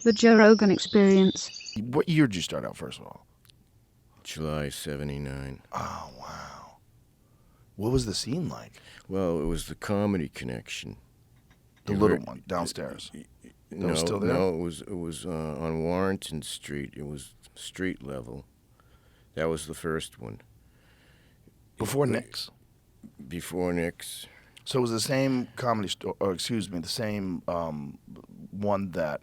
The Joe Rogan Experience. What year did you start out, first of all? July 79. Oh, wow. What was the scene like? Well, it was the Comedy Connection. The little one downstairs. No, was still there? No, it was on Warrenton Street. It was street level. That was the first one. Before Nick's. Before Nick's. So it was the same comedy store, or excuse me, the same one that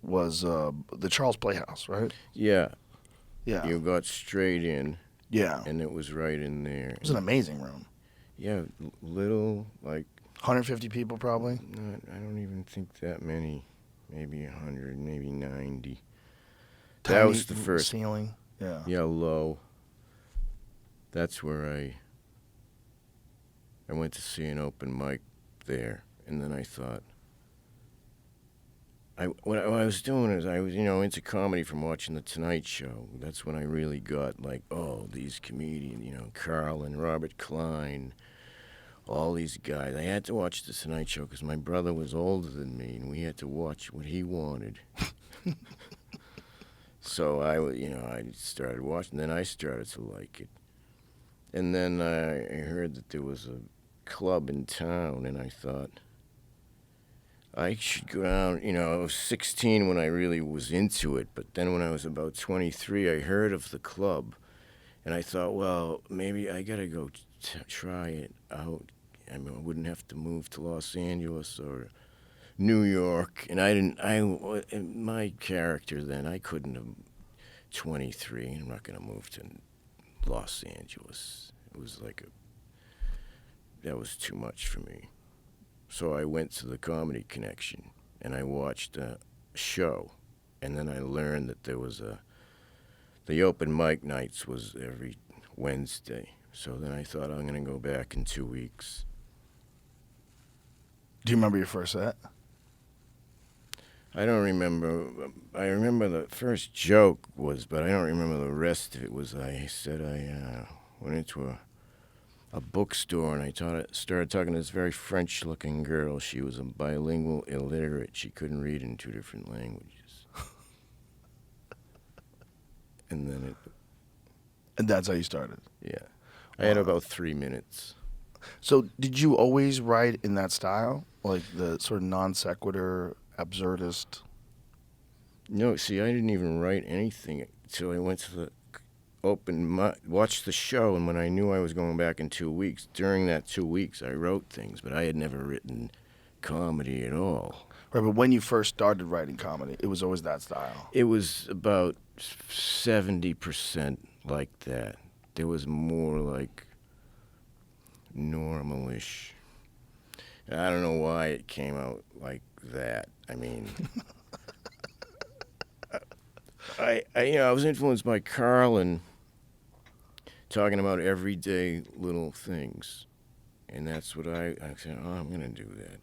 was the Charles Playhouse, right? Yeah. Yeah. You got straight in. Yeah. And it was right in there. It was an amazing room. Yeah, little, like... 150 people, probably? I don't even think that many. Maybe 100, maybe 90. Tiny that was the first. Ceiling? Yeah. Yeah, low. That's where I went to see an open mic there, and then I thought... What I was doing is I was, into comedy from watching The Tonight Show. That's when I really got, like, oh, these comedians, Carl and Robert Klein, all these guys. I had to watch The Tonight Show because my brother was older than me, and we had to watch what he wanted. So I started watching, then I started to like it. And then I heard that there was a club in town, and I thought, I should go down. I was 16 when I really was into it, but then when I was about 23, I heard of the club, and I thought, well, maybe I gotta go try it out. I mean, I wouldn't have to move to Los Angeles or New York, and my character then, I couldn't have 23. I'm not gonna move to Los Angeles. It was that was too much for me. So I went to the Comedy Connection, and I watched a show, and then I learned that there was the open mic nights was every Wednesday. So then I thought, I'm going to go back in 2 weeks. Do you remember your first set? I don't remember. I remember the first joke but I don't remember the rest of it. I said I went into a bookstore, and I started talking to this very French-looking girl. She was a bilingual illiterate. She couldn't read in 2 different languages. And that's how you started? Yeah. I had about 3 minutes. So did you always write in that style? Like the sort of non sequitur, absurdist? No, see, I didn't even write anything until I went to the watched the show, and when I knew I was going back in 2 weeks, during that 2 weeks, I wrote things, but I had never written comedy at all. Right, but when you first started writing comedy, it was always that style? It was about 70% like that. There was more like normalish. I don't know why it came out like that. I mean... I was influenced by Carlin talking about everyday little things, and that's what I said, I'm going to do that.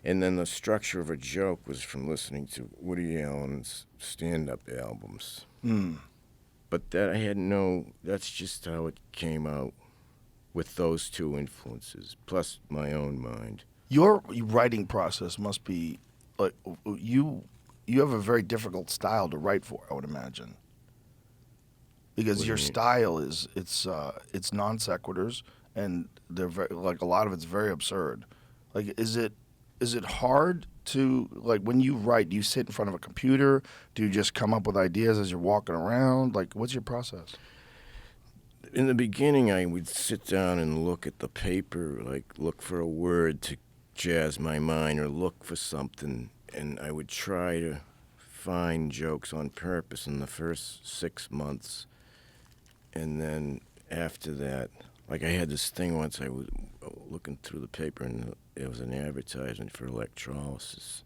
And then the structure of a joke was from listening to Woody Allen's stand-up albums. But that's just how it came out with those 2 influences, plus my own mind. Your writing process must be, like, you have a very difficult style to write for, I would imagine. Because your style it's non sequiturs, and they're very, like, a lot of it's very absurd. Like, is it hard to, like, when you write, do you sit in front of a computer? Do you just come up with ideas as you're walking around? Like, what's your process? In the beginning, I would sit down and look at the paper, like look for a word to jazz my mind, or look for something, and I would try to find jokes on purpose in the first 6 months. And then after that, like, I had this thing once, I was looking through the paper, and it was an advertisement for electrolysis.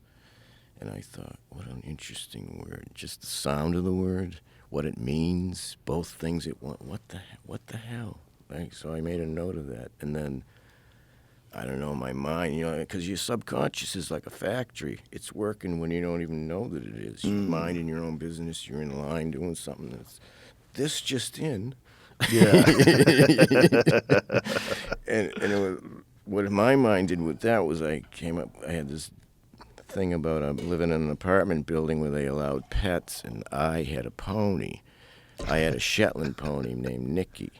And I thought, what an interesting word. Just the sound of the word, what it means, both things at once. What the hell? Right? So I made a note of that. And then, I don't know, my mind, because your subconscious is like a factory. It's working when you don't even know that it is. You're minding your own business. You're in line doing something that's this just in. Yeah. and it was, what my mind did with that was I had this thing about living in an apartment building where they allowed pets, and I had a pony. I had a Shetland pony named Nicky,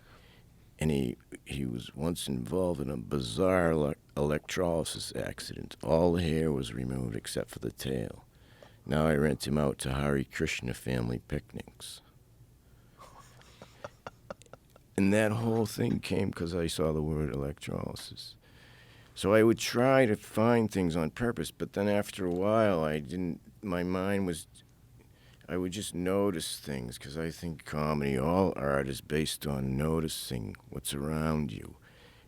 and he was once involved in a bizarre electrolysis accident. All the hair was removed except for the tail. Now I rent him out to Hare Krishna family picnics. And that whole thing came because I saw the word electrolysis. So I would try to find things on purpose, but then after a while, my mind was, I would just notice things, because I think comedy, all art is based on noticing what's around you.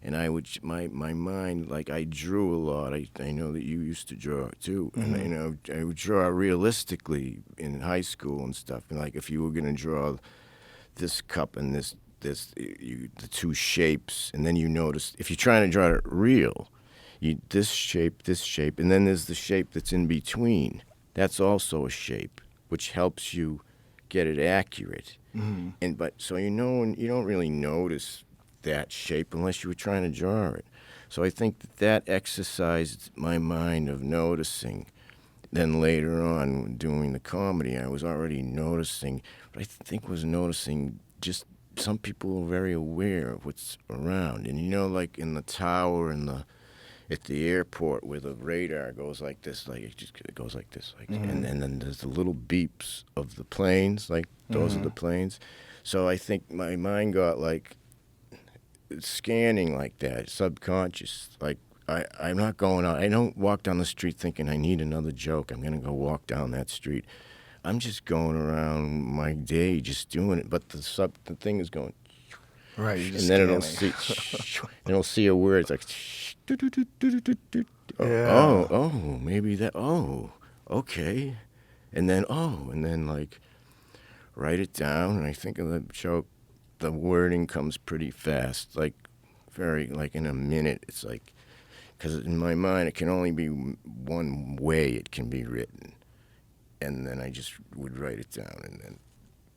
And I would, my mind, like I drew a lot. I know that you used to draw too. Mm-hmm. And, I would draw realistically in high school and stuff. And like if you were going to draw this cup and the two shapes, and then you notice, if you're trying to draw it real, this shape, and then there's the shape that's in between. That's also a shape, which helps you get it accurate. Mm-hmm. But so you don't really notice that shape unless you were trying to draw it. So I think that exercised my mind of noticing. Then later on, doing the comedy, I was already noticing, but I think was noticing just some people are very aware of what's around. And like in the tower and at the airport where the radar goes like this, like it goes like this, like, Mm-hmm. and then there's the little beeps of the planes, like those Mm-hmm. are the planes. So I think my mind got like scanning like that, subconscious. Like I'm not going out. I don't walk down the street thinking I need another joke. I'm gonna go walk down that street. I'm just going around my day, just doing it. But the thing is going, Right. You're just and then scanning. it'll see a word. It's like, Yeah. oh, maybe that. Oh, okay, and then like write it down. And I think of the joke. The wording comes pretty fast, like like in a minute. It's like, because in my mind it can only be one way it can be written, and then I just would write it down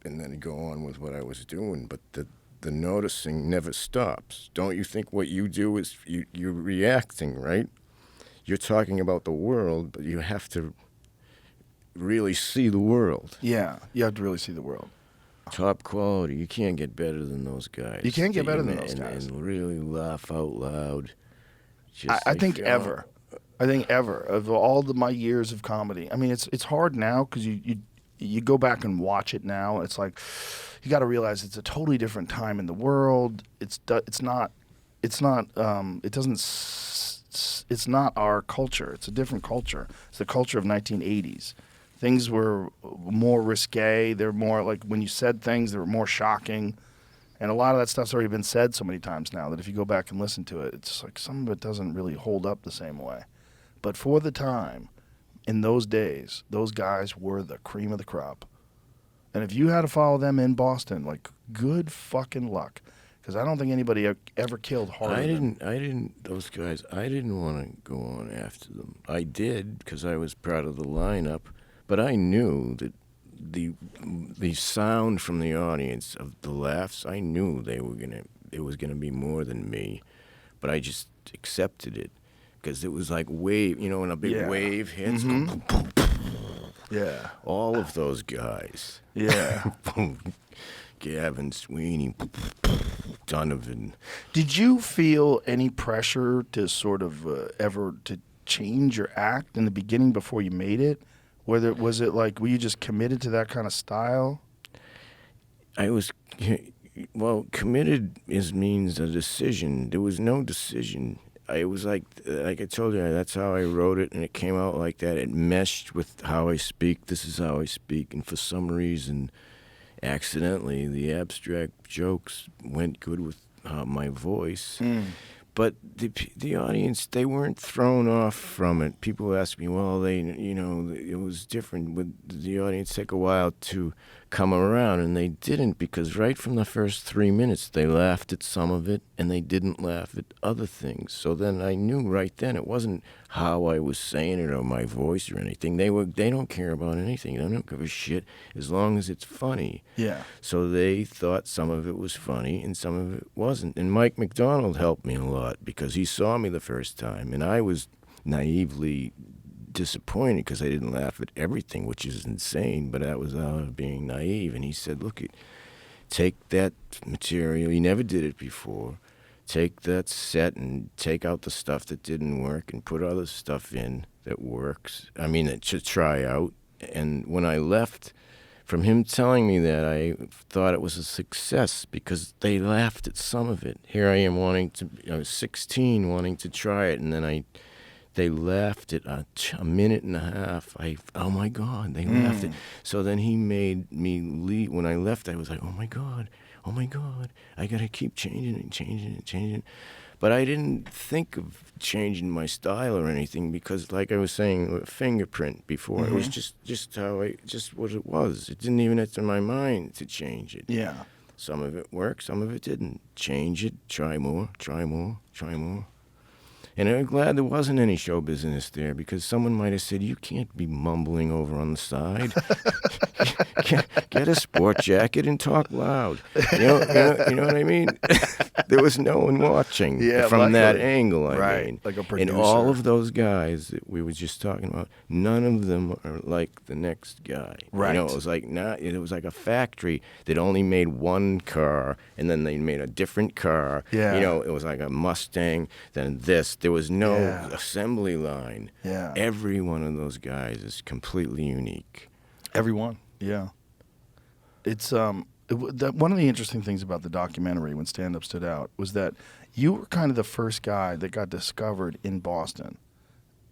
and then go on with what I was doing. But the noticing never stops. Don't you think what you do is you're reacting, right? You're talking about the world, but you have to really see the world. Yeah. You have to really see the world. Top quality. You can't get better than those guys. You can't get better than those guys. And really laugh out loud. I think ever. I think ever of all my years of comedy. I mean, it's hard now because you go back and watch it now. It's like you got to realize it's a totally different time in the world. It's not our culture. It's a different culture. It's the culture of 1980s. Things were more risque. They're more like when you said things, they were more shocking. And a lot of that stuff's already been said so many times now that if you go back and listen to it, it's like some of it doesn't really hold up the same way. But for the time, in those days, those guys were the cream of the crop. And if you had to follow them in Boston, like, good fucking luck. Because I don't think anybody ever killed harder those guys, I didn't want to go on after them. I did because I was proud of the lineup. But I knew that the sound from the audience of the laughs, I knew it was gonna be more than me, but I just accepted it because it was like wave, when a big wave hits. Mm-hmm. Yeah. All of those guys. Yeah. Gavin, Sweeney, Donovan. Did you feel any pressure to sort of ever to change your act in the beginning before you made it? Was it like, were you just committed to that kind of style? I was, committed means a decision. There was no decision. I was like I told you, that's how I wrote it, and it came out like that. It meshed with how I speak. This is how I speak, and for some reason, accidentally, the abstract jokes went good with my voice. But the audience, they weren't thrown off from it. People ask me, well, it was different. Would the audience take a while to come around? And they didn't, because right from the first 3 minutes, they laughed at some of it, and they didn't laugh at other things. So then I knew right then it wasn't how I was saying it or my voice or anything. They don't care about anything. They don't give a shit as long as it's funny. Yeah. So they thought some of it was funny and some of it wasn't. And Mike McDonald helped me a lot because he saw me the first time, and I was naively disappointed because I didn't laugh at everything, which is insane, but that was out of being naive. And he said, look, take that material. You never did it before. Take that set and take out the stuff that didn't work and put other stuff in that works. I mean, to try out. And when I left, from him telling me that, I thought it was a success because they laughed at some of it. Here I am I was 16 wanting to try it, and then they laughed at a minute and a half. Oh my God, they laughed at. So then he made me leave. When I left, I was like, oh my God, I gotta keep changing it. But I didn't think of changing my style or anything because, like I was saying, fingerprint before, it was just what it was. It didn't even enter my mind to change it. Yeah. Some of it worked, some of it didn't. Change it, try more. And I'm glad there wasn't any show business there because someone might have said, you can't be mumbling over on the side. Get a sport jacket and talk loud. You know what I mean? There was no one watching from that angle, I mean. Like a producer. And all of those guys that we were just talking about, none of them are like the next guy. Right. You know, it was like a factory that only made one car, and then they made a different car. Yeah. You know, it was like a Mustang, then this. There was no assembly line. Yeah. Every one of those guys is completely unique. Everyone, yeah. It's one of the interesting things about the documentary when stand-up stood out was that you were kind of the first guy that got discovered in Boston,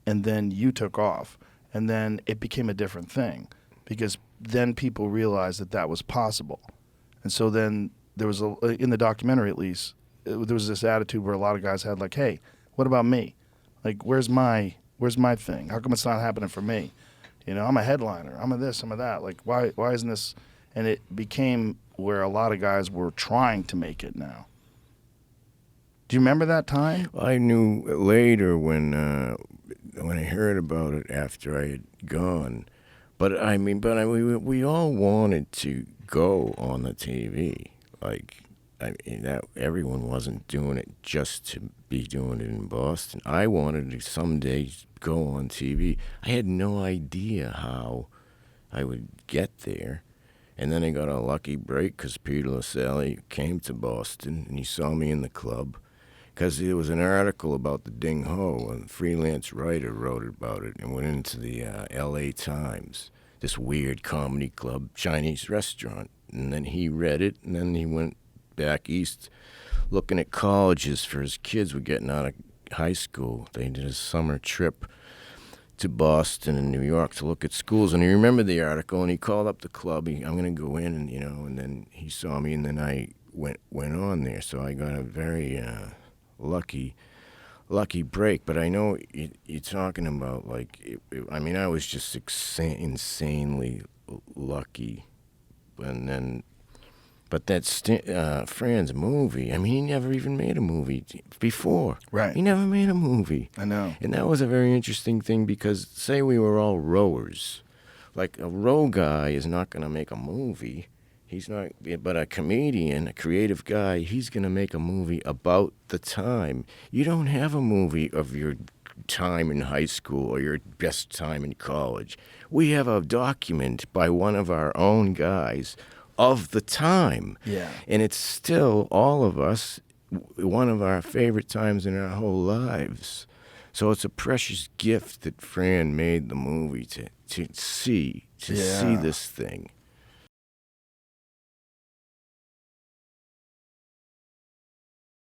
and then you took off, and then it became a different thing because then people realized that was possible, and so then there was in the documentary at least there was this attitude where a lot of guys had like, hey, what about me? Like, where's my thing? How come it's not happening for me? You know, I'm a headliner. I'm a this, I'm a that. Like, why isn't this? And it became where a lot of guys were trying to make it now. Do you remember that time? I knew later when I heard about it after I had gone. But I mean, we all wanted to go on the TV. Like, I mean, that everyone wasn't doing it just to be doing it in Boston. I wanted to someday go on TV. I had no idea how I would get there. And then I got a lucky break because Peter LaSalle came to Boston and he saw me in the club. Because there was an article about the Ding Ho, and a freelance writer wrote about it and went into the L.A. Times, this weird comedy club, Chinese restaurant. And then he read it, and then he went back east looking at colleges for his kids were getting out of high school. They did a summer trip to Boston and New York to look at schools. And he remembered the article, and he called up the club. I'm going to go in, and and then he saw me, and then I went on there. So I got a very lucky break. But I know you're talking about, like, I mean, I was just insanely lucky. And then, but that Fran's movie, I mean, he never even made a movie before. Right. He never made a movie. I know. And that was a very interesting thing because, say we were all rowers. Like, a row guy is not going to make a movie. He's not, but a comedian, a creative guy, he's going to make a movie about the time. You don't have a movie of your time in high school or your best time in college. We have a document by one of our own guys of the time. Yeah. And it's still, all of us, one of our favorite times in our whole lives. So it's a precious gift that Fran made the movie to see this thing.